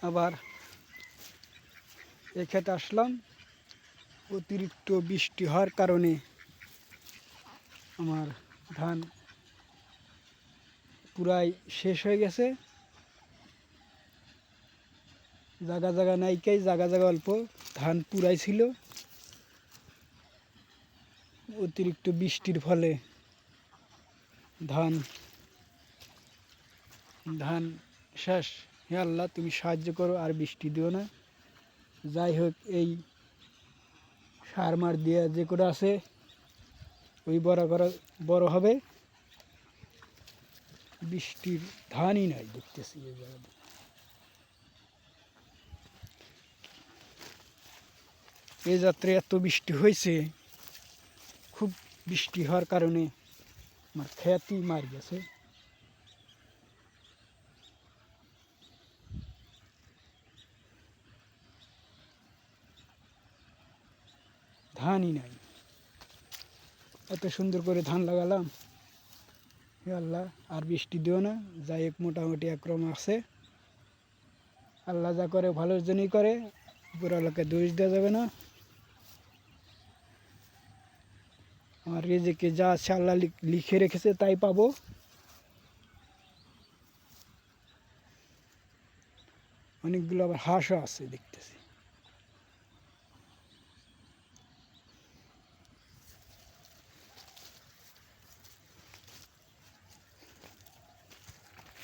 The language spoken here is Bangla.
আবার এই ক্ষেতে আসলাম। অতিরিক্ত বৃষ্টি হওয়ার কারণে আমার ধান পুরাই শেষ হয়ে গেছে। জায়গা জায়গা নাইকাই, জায়গা জায়গা অল্প, ধান পুরাই ছিল। অতিরিক্ত বৃষ্টির ফলে ধান শেষ। হে আল্লাহ, তুমি সাহায্য করো, আর বৃষ্টি দিও না। যাই হোক, এই সার মার দিয়ে যে করে আছে ওই বড় হবে। বৃষ্টির ধানই নাই দেখতেছি এই জায়গাতে। এই যাত্রে এত বৃষ্টি হয়েছে, খুব বৃষ্টি হওয়ার কারণে আমার খেতই মার গেছে। ধানই নাই। এত সুন্দর করে ধান লাগালাম, হে আল্লাহ আর বৃষ্টি দিও না। যাই হোক, মোটামুটি একরকম আছে। আল্লাহ যা করে ভালোর জন্যই করে, উপরওয়ালাকে দোষ দেওয়া যাবে না। আমার রিজিকে যা আছে আল্লাহ লিখে রেখেছে তাই পাবো। অনেকগুলো আবার হাঁসও আছে দেখতেছি।